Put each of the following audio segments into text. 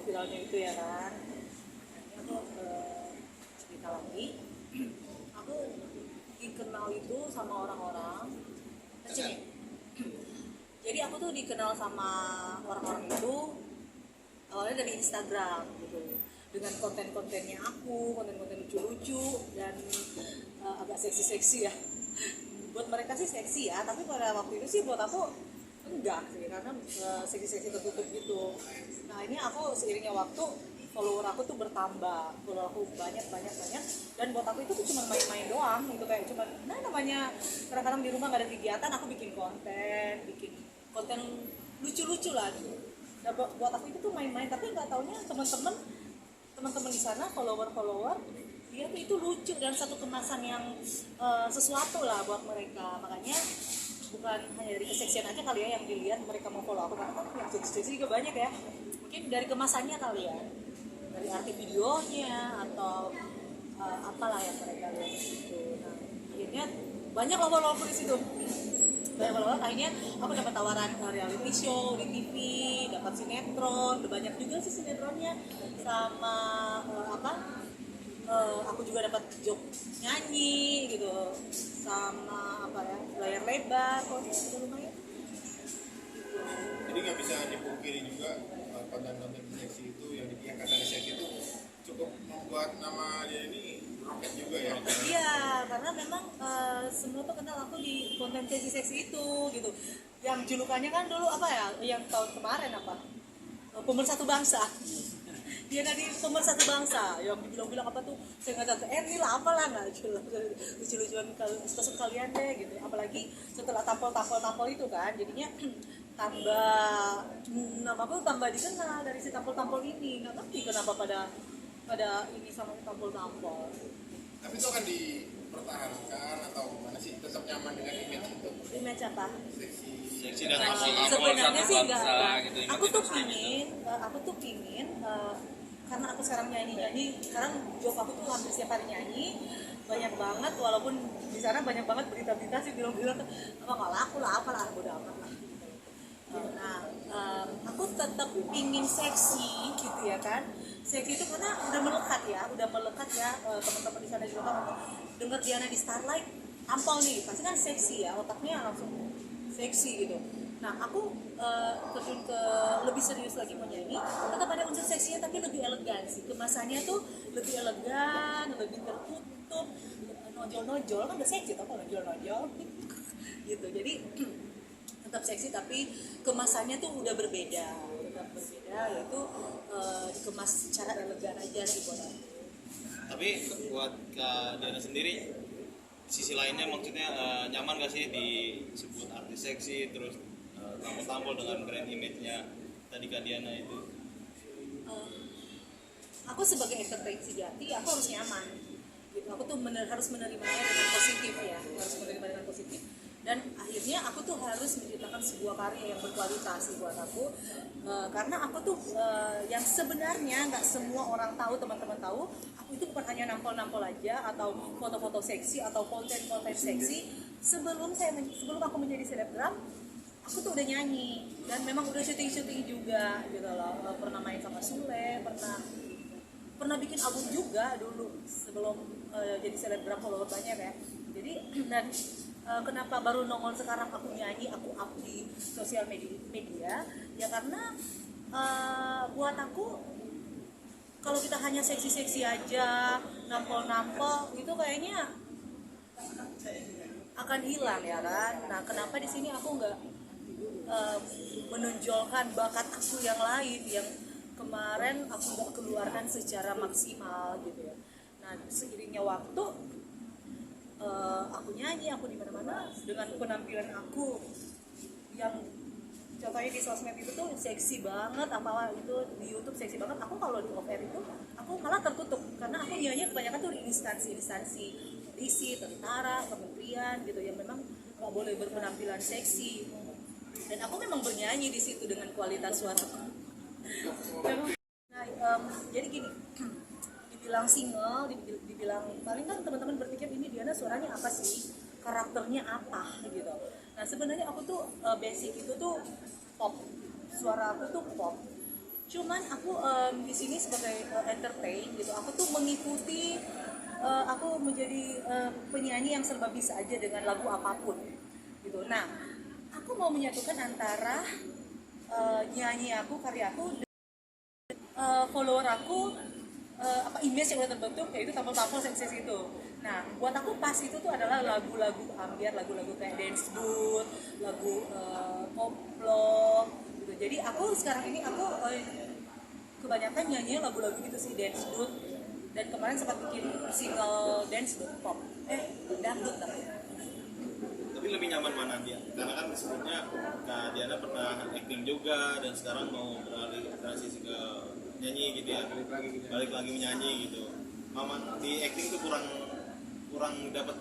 viralnya itu ya kan. Nah, ini aku cerita lagi. Aku dikenal itu sama orang-orang kecil. Jadi aku tuh dikenal sama orang-orang itu awalnya dari Instagram gitu, dengan konten-kontennya aku, konten-konten lucu-lucu dan agak seksi-seksi ya. Buat mereka sih seksi ya, tapi pada waktu itu sih buat aku enggak sih, karena seksi-seksi tertutup gitu. Nah ini aku seiringnya waktu follower aku tuh bertambah, follower aku banyak, dan buat aku itu tuh cuma main-main doang gitu, kayak cuma namanya kadang-kadang di rumah gak ada kegiatan, aku bikin konten lucu-lucu lah gitu. Dan buat aku itu tuh main-main, tapi nggak taunya teman-teman di sana, follower dia tuh itu lucu dan satu kemasan yang sesuatu lah buat mereka. Makanya bukan hanya dari keseksian aja kali ya yang dilihat mereka mau follow aku, karena kan yang seksi juga banyak ya. Mungkin dari kemasannya kali ya, dari arti videonya atau apalah yang mereka lihat itu. Nah akhirnya banyak follower di situ. Akhirnya aku dapat tawaran reality show di TV, dapat sinetron, udah banyak juga sih sinetronnya, sama aku juga dapat job nyanyi gitu, sama apa ya, layar lebar, kok udah lumayan. Jadi nggak bisa dipungkiri juga konten-konten seksi itu yang kata seksi itu cukup membuat nama dia ini roket juga ya. Iya, karena memang semua tuh kenal aku di konten seksi itu gitu. Yang julukannya kan dulu apa ya, yang tahun kemarin apa, pemersatu bangsa. Dia dari pemersatu bangsa, yang dibilang-bilang apa tuh, saya nggak tahu, ini lah apalah, nggak jelas, lucu-lucuan kasus kalian deh gitu. Apalagi setelah tampol itu kan, jadinya tambah nama aku tambah dikenal dari si tampol ini. Nggak ngerti kenapa pada ini sama tampol. Tapi itu akan dipertahankan atau gimana sih, tetap nyaman dengan image itu? Image apa? Seksi dan Sebenarnya sih enggak. gitu, Aku tuh pingin karena aku sekarang nyanyi, sekarang job aku tuh hampir setiap hari nyanyi, banyak banget, walaupun di sana banyak banget berita-berita sih bilang apa nggak laku lah, apalah, udah amat lah. Nah, aku tetap pingin seksi gitu ya kan. Seksi itu karena udah melekat ya, teman-teman di sana juga kan dengar Diana di Starlight tampol nih, pasti kan seksi ya, otaknya langsung seksi gitu. Nah, aku terjun ke lebih serius lagi mau nyanyi, tetap ada unsur seksinya tapi lebih elegan sih. Kemasannya tuh lebih elegan, lebih tertutup, nojol-nojol, kan udah seksi tau kalau nojol-nojol gitu. Jadi tetap seksi tapi kemasannya tuh udah berbeda, yaitu dikemas secara elegan aja sih buat aku. Tapi buat Kak Diana sendiri, sisi lainnya maksudnya nyaman gak sih disebut artis seksi terus tampil-tampil dengan brand image-nya tadi Kak Diana itu? Aku sebagai entertainer sejati, aku harus nyaman gitu. Aku tuh harus menerimanya dengan positif ya, dan akhirnya aku tuh harus menciptakan sebuah karya yang berkualitas buat aku, karena aku tuh yang sebenarnya nggak semua orang tahu, teman-teman tahu, aku itu bukan hanya nampol-nampol aja atau foto-foto seksi atau konten-konten seksi. Sebelum aku menjadi selebgram, aku tuh udah nyanyi dan memang udah syuting juga gitu loh. Pernah main sama Sule, pernah bikin album juga dulu sebelum jadi selebgram follower banyak ya. Jadi dan kenapa baru nongol sekarang aku nyanyi, aku up di sosial media ya karena buat aku kalau kita hanya seksi-seksi aja, nampol-nampol itu kayaknya akan hilang ya kan. Nah, kenapa di sini aku nggak menonjolkan bakat aku yang lain yang kemarin aku nggak keluarkan secara maksimal gitu ya. Nah, seiringnya waktu aku nyanyi, aku di mana-mana dengan penampilan aku yang contohnya di sosmed itu tuh seksi banget, apa itu di YouTube seksi banget. Aku kalau di off air itu aku malah tertutup karena aku nyanyi kebanyakan tuh di instansi polisi, tentara, kementerian gitu yang memang nggak boleh berpenampilan seksi. Dan aku memang bernyanyi di situ dengan kualitas suara. Nah, jadi gini, dibilang single, dibilang paling kan teman-teman berpikir ini Diana suaranya apa sih, karakternya apa gitu. Nah sebenarnya aku tuh basic itu tuh pop, suara aku tuh pop. Cuman aku di sini sebagai entertain gitu. Aku tuh mengikuti, aku menjadi penyanyi yang serba bisa aja dengan lagu apapun gitu. Nah, aku mau menyatukan antara nyanyi aku, karya aku, follower aku, image yang udah terbentuk, yaitu tampil-tampil seksi itu. Nah, buat aku pas itu tuh adalah lagu-lagu ambiar, lagu-lagu kayak dance booth, lagu koplo gitu. Jadi aku sekarang ini aku kebanyakan nyanyi lagu-lagu gitu sih, dance booth. Dan kemarin sempat bikin single dance booth pop, dangdut namanya. Tapi lebih nyaman mana dia? Karena kan sebelumnya Kak Diana pernah acting juga dan sekarang mau beralih transisi ke nyanyi gitu ya. Balik lagi menyanyi gitu. Mama di acting tuh kurang dapat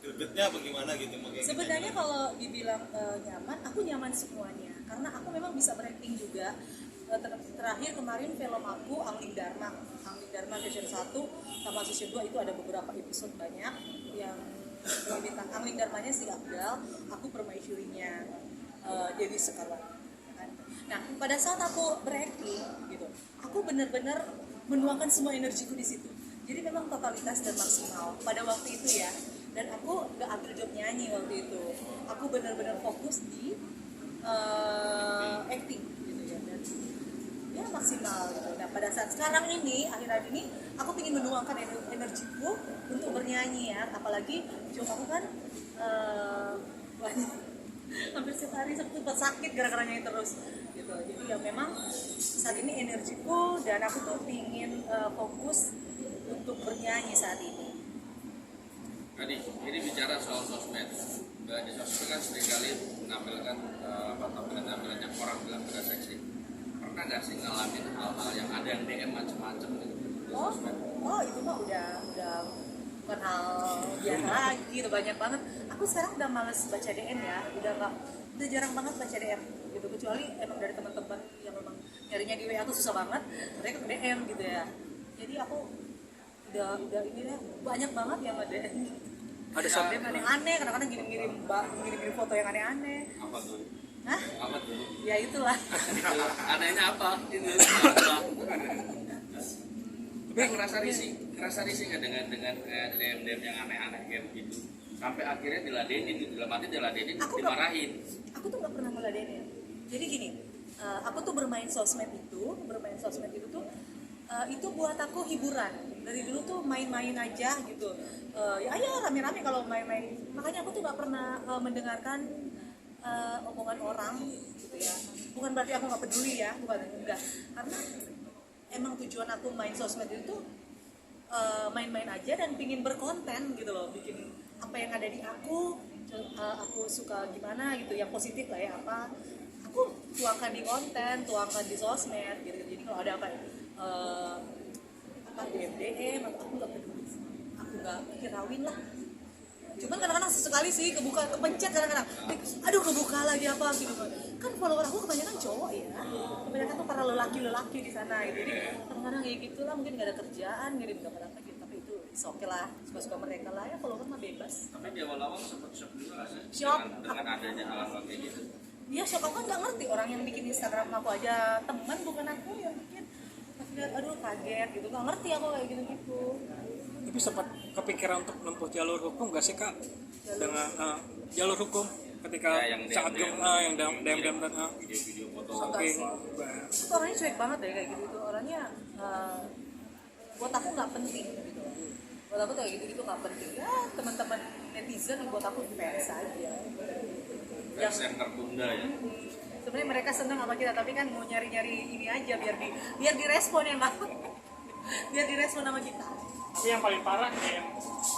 gregetnya apa gimana gitu makanya. Sebenarnya kalau dibilang nyaman, aku nyaman semuanya karena aku memang bisa berakting juga. Terakhir kemarin film aku Angling Dharma season 1 sama season 2 itu ada beberapa episode banyak yang bintang. Angling Dharmanya si Abdal, aku permaisurinya Dewi Sekarwan. Nah, pada saat aku berakting gitu, aku benar-benar menuangkan semua energiku di situ. Jadi memang totalitas dan maksimal pada waktu itu ya. Dan aku gak ambil job nyanyi waktu itu. Aku benar-benar fokus di acting gitu ya. Dan ya maksimal gitu. Nah, pada saat sekarang ini, akhir-akhir ini, aku ingin menuangkan energiku untuk bernyanyi ya. Apalagi job aku kan banyak, hampir setiap hari sempat sakit gara-gara nyanyi terus gitu. Jadi ya memang saat ini energiku dan aku tuh ingin fokus untuk bernyanyi saat ini. Adi, ini bicara soal sosmed. Di sosmed kan seringkali menampilkan tampilan-tampilan yang orang bilang tidak seksi. Pernah nggak sih ngalamin hal-hal yang ada yang DM macam-macam gitu di sosmed? Oh itu mah udah bukan hal biasa lagi, itu banyak banget. Aku sekarang udah males baca DM ya, udah jarang banget baca DM gitu, kecuali emang dari teman-teman yang memang nyarinya di WA tuh susah banget, mereka ke DM gitu ya. Jadi aku udah ini deh, banyak banget yang nge-DM. Ada DM aneh-aneh, kadang-kadang ngirim foto yang aneh-aneh. Apa tuh? Hah? Apa tuh? Ya itulah. Anehnya apa? Itu apa? Tapi ngerasa risih nggak dengan DM yang aneh-aneh kayak begitu? Sampai akhirnya diladenin, dalam arti diladenin, dimarahin. Aku tuh nggak pernah ngeladenin. Jadi gini, aku tuh bermain sosmed itu tuh itu buat aku hiburan. Dari dulu tuh main-main aja gitu. Ya ayo rame-rame kalau main-main. Makanya aku tuh nggak pernah mendengarkan omongan orang gitu ya. Bukan berarti aku nggak peduli ya, enggak. Karena emang tujuan aku main sosmed itu main-main aja dan pingin berkonten gitu loh, bikin apa yang ada di aku suka gimana gitu, yang positif lah ya, apa aku tuangkan di konten, tuangkan di sosmed gitu. Jadi kalau ada apa DM aku nggak peduli, aku nggak hirauin lah. Cuman kadang-kadang sesekali sih kepencet kadang-kadang, aduh kebuka lagi apa gitu kan. Follower aku kebanyakan cowok ya, kebanyakan tuh para lelaki di sana gitu. Jadi kadang-kadang kayak gitulah, mungkin nggak ada kerjaan ngirim gambar apa gitu, tapi itu oke lah, suka-suka mereka lah ya, follower mah bebas. Tapi di awal-awal sempat shock juga nggak sih? Shock. Dengan adanya hal-hal kayak gitu. Iya, shock. Aku kan nggak ngerti, orang yang bikin Instagram aku aja teman, bukan aku yang bikin. Pas lihat, aduh kaget gitu, nggak ngerti aku kayak gitu. Tapi sempat kepikiran untuk menempuh jalur hukum gak sih Kak? Dengan jalur hukum ketika Ya, yang saat DM, yang DM dan video-video foto. saking Itu orangnya cuek banget ya kayak gitu. Orangnya buat aku nggak penting gitu. Buat aku tuh kayak gitu nggak penting. Ya teman-teman netizen buat aku fans aja. Yang Yang tertunda ya. sebenarnya mereka senang sama kita, tapi kan mau nyari-nyari ini aja biar direspon ya Mbak. Biar direspon sama kita. Tapi yang paling parah yang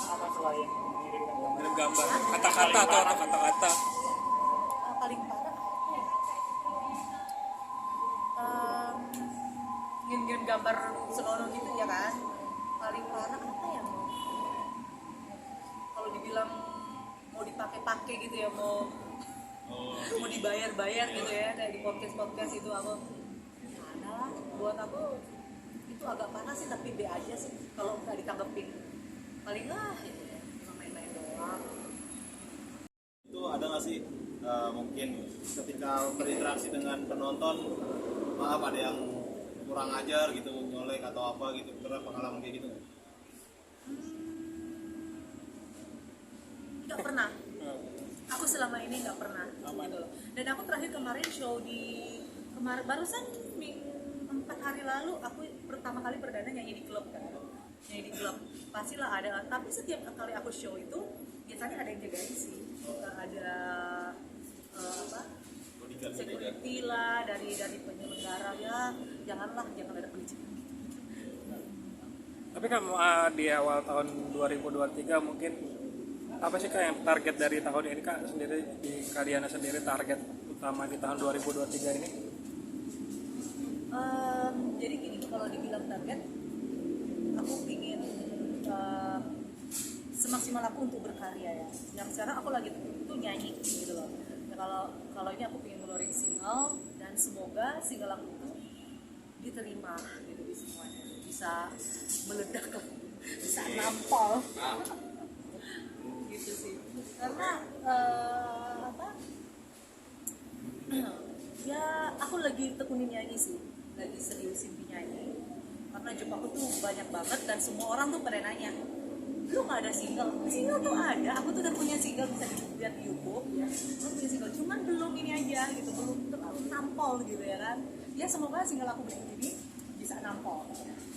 apa selain mengirim gambar kata-kata atau kata-kata Paling parah ngirim gambar senonoh gitu ya kan. Paling parah apa ya, kalau dibilang mau dipakai gitu ya, mau dibayar gitu ya, kayak di podcast itu aku ada lah. Buat aku itu agak panas sih, tapi be aja sih kalau nggak ditanggepin. Paling lah gitu ya, cuma main-main doang. Itu ada nggak sih mungkin ketika berinteraksi dengan penonton, maaf ada yang kurang ajar gitu, nyolek atau apa gitu, pernah pengalaman kayak gitu nggak? Nggak pernah. Aku selama ini nggak pernah gitu loh. Dan aku terakhir kemarin show di barusan 4 hari lalu aku pertama kali perdana nyanyi di klub kan. Nyanyi di klub pastilah ada, tapi setiap kali aku show itu biasanya ada yang jagain sih. Ada security lah dari penyelenggara, ya jangan ada perizinan. Tapi kan di awal tahun 2023 mungkin apa sih Kak yang target dari tahun ini Kak sendiri, di Kak Diana sendiri target utama di tahun 2023 ini? Jadi gini, kalau dibilang target, aku ingin semaksimal aku untuk berkarya ya. Yang sekarang aku lagi itu nyanyi gitu loh. Ya, kalau ini aku ingin ngeluarin single, dan semoga single aku itu diterima gitu di semuanya, bisa meledak lah, bisa nampol. Gitu sih. Karena ya aku lagi tekunin nyanyi sih, lagi seriusin di nyanyi. Karena job aku tuh banyak banget dan semua orang tuh pada nanya, lu nggak ada single? Single tuh ada, aku tuh udah punya single, bisa dilihat di YouTube ya. Aku punya single, cuman belum ini aja gitu, belum terlalu nampol gitu ya kan. Ya semoga single aku begini bisa nampol.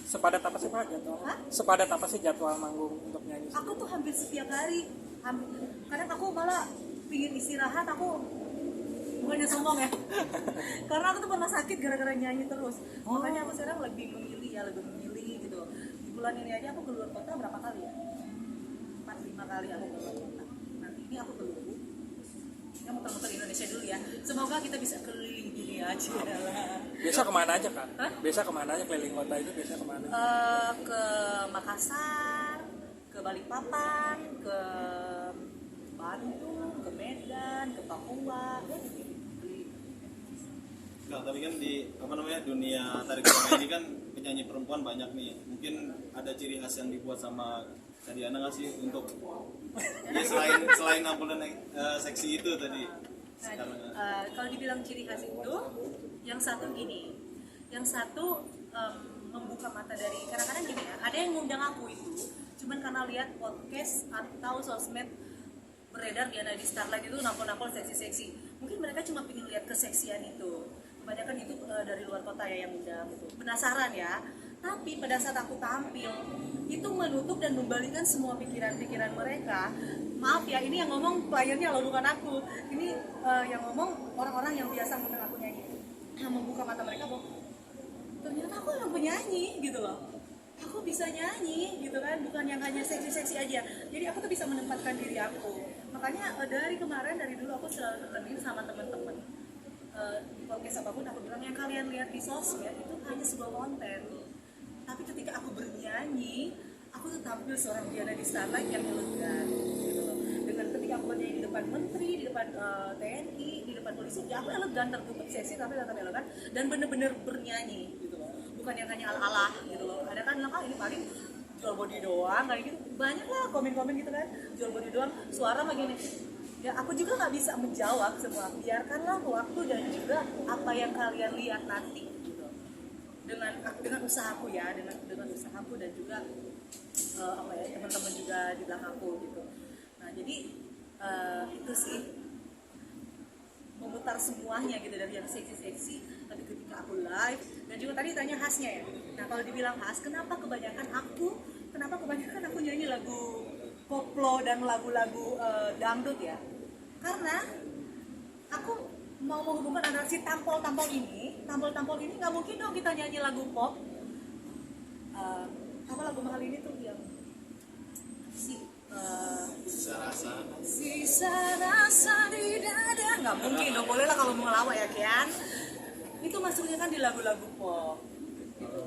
Sepadat apa sih Pak jadwal? Hah? Sepadat apa sih jadwal manggung untuk nyanyi? Aku tuh hampir setiap hari, kadang aku malah pingin istirahat, aku bukannya sombong ya. Karena aku tuh pernah sakit gara-gara nyanyi terus. Makanya aku sekarang lebih memilih gitu. Di bulan ini aja aku keluar kota berapa kali ya? 4-5 kali aku keluar kota. Nanti ini aku keluar. Ya muter-muter Indonesia dulu ya. Semoga kita bisa keliling dunia aja lah. Biasa kemana aja Kak? Hah? Biasa kemana aja keliling kota itu biasa kemana? Ke Makassar, ke Balikpapan, ke Bandung, ke Medan, ke Papua, ya gitu. Nah, tapi kan di dunia tarik tambang ini kan penyanyi perempuan banyak nih. Mungkin ada ciri khas yang dibuat sama Kak Diana nggak sih untuk ya, selain ampunan seksi itu tadi? Nah, kalau dibilang ciri khas itu, yang satu gini, yang satu membuka mata dari kadang-kadang gini ya, ada yang ngundang aku itu cuman karena lihat podcast atau sosmed beredar di Starlight itu nampol-nampol seksi-seksi. Mungkin mereka cuma pengen lihat keseksian itu. Kebanyakan itu dari luar kota ya yang undang gitu. Penasaran ya. Tapi pada saat aku tampil itu menutup dan membalikkan semua pikiran-pikiran mereka. Maaf ya, ini yang ngomong kliennya loh, bukan aku. Ini yang ngomong orang-orang yang biasa ngundang aku nyanyi. Membuka mata mereka bahwa ternyata aku yang penyanyi gitu loh. Aku bisa nyanyi gitu kan, bukan yang hanya seksi-seksi aja. Jadi aku tuh bisa menempatkan diri aku. Makanya dari dulu aku selalu tekenin sama teman-teman. Di podcast apapun aku bilang yang kalian lihat di sosmed itu hanya sebuah konten. Tapi ketika aku bernyanyi, aku tuh tampil seorang Diana di Starlight yang elegan gitu loh. Dengan ketika aku bernyanyi di depan menteri, di depan TNI, di depan polisi, ya aku elegan, tertutup seksi tapi tetap elegan dan bener-bener bernyanyi gitu loh. Bukan yang hanya ala-ala gitu loh. Ada kan bilang, ini paling jual body doang kayak gitu. Banyak lah komen-komen gitu kan, jual body doang, suara begini. Ya aku juga nggak bisa menjawab semua. Biarkanlah waktu dan juga apa yang kalian lihat nanti gitu. Dengan usahaku ya, dengan usahaku dan juga teman-teman juga di belakangku gitu. Nah jadi itu sih memutar semuanya gitu, dari yang seksi-seksi tapi ketika aku live. Dan juga tadi tanya khasnya ya. Nah kalau dibilang khas, kenapa kebanyakan aku nyanyi lagu koplo dan lagu-lagu dangdut ya? Karena aku mau menghubungkan antara si tampol-tampol ini nggak mungkin dong kita nyanyi lagu pop. Apa lagu mahal ini tuh yang sisa rasa di dada, nggak mungkin dong, boleh lah kalau mau ngelawak ya kan. Itu masuknya kan di lagu-lagu pop gitu.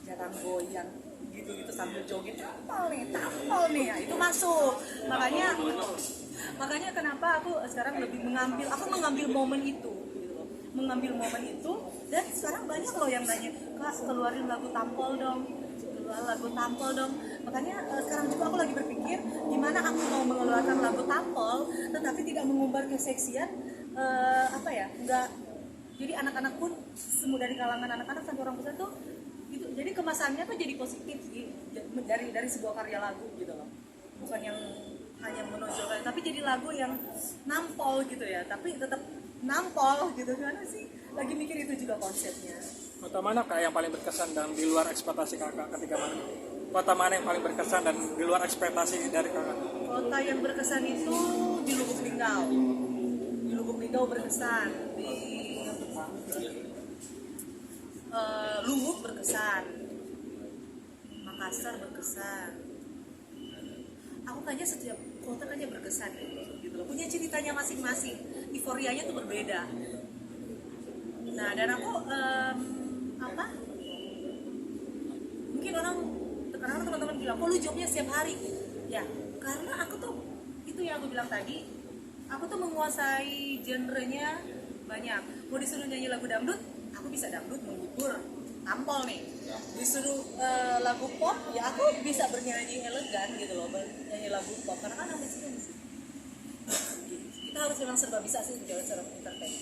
Jangan goyang gitu sambil joget, tampol nih ya, itu masuk. Makanya kenapa aku sekarang lebih mengambil momen itu gitu loh. Mengambil momen itu, dan sekarang banyak loh yang nanya, Kak keluarin lagu tampol dong. Makanya sekarang juga aku lagi berpikir gimana aku mau mengeluarkan lagu tampol tetapi tidak mengumbar keseksian, Jadi anak-anak pun semua dari kalangan anak-anak sampai orang besar tuh itu, jadi kemasannya tuh jadi positif sih dari sebuah karya lagu gitu loh, bukan yang hanya menonjolkan, tapi jadi lagu yang nampol gitu ya, tapi tetap nampol gitu. Gimana sih, lagi mikir itu juga konsepnya. Kota mana kak yang paling berkesan dan di luar ekspektasi kakak ketika mana? Kota mana yang paling berkesan dan di luar ekspektasi dari kakak? Kota yang berkesan itu di Lubuk Linggau. Di Lubuk Linggau berkesan, di Luwuk berkesan, Makassar berkesan. Aku kayaknya setiap kota kayaknya berkesan gitu loh. Punya ceritanya masing-masing. Euforianya tuh berbeda. Nah, dan aku mungkin kadang teman-teman bilang, kok lu jobnya setiap hari? Ya, karena aku tuh itu yang aku bilang tadi, aku tuh menguasai genrenya banyak. Mau disuruh nyanyi lagu dangdut, aku bisa dangdut, menghibur, tampol nih. Disuruh lagu pop, ya aku bisa bernyanyi elegan gitu loh, nyanyi lagu pop, karena kan aku sih kita harus memang serba bisa sih di dalam entertain.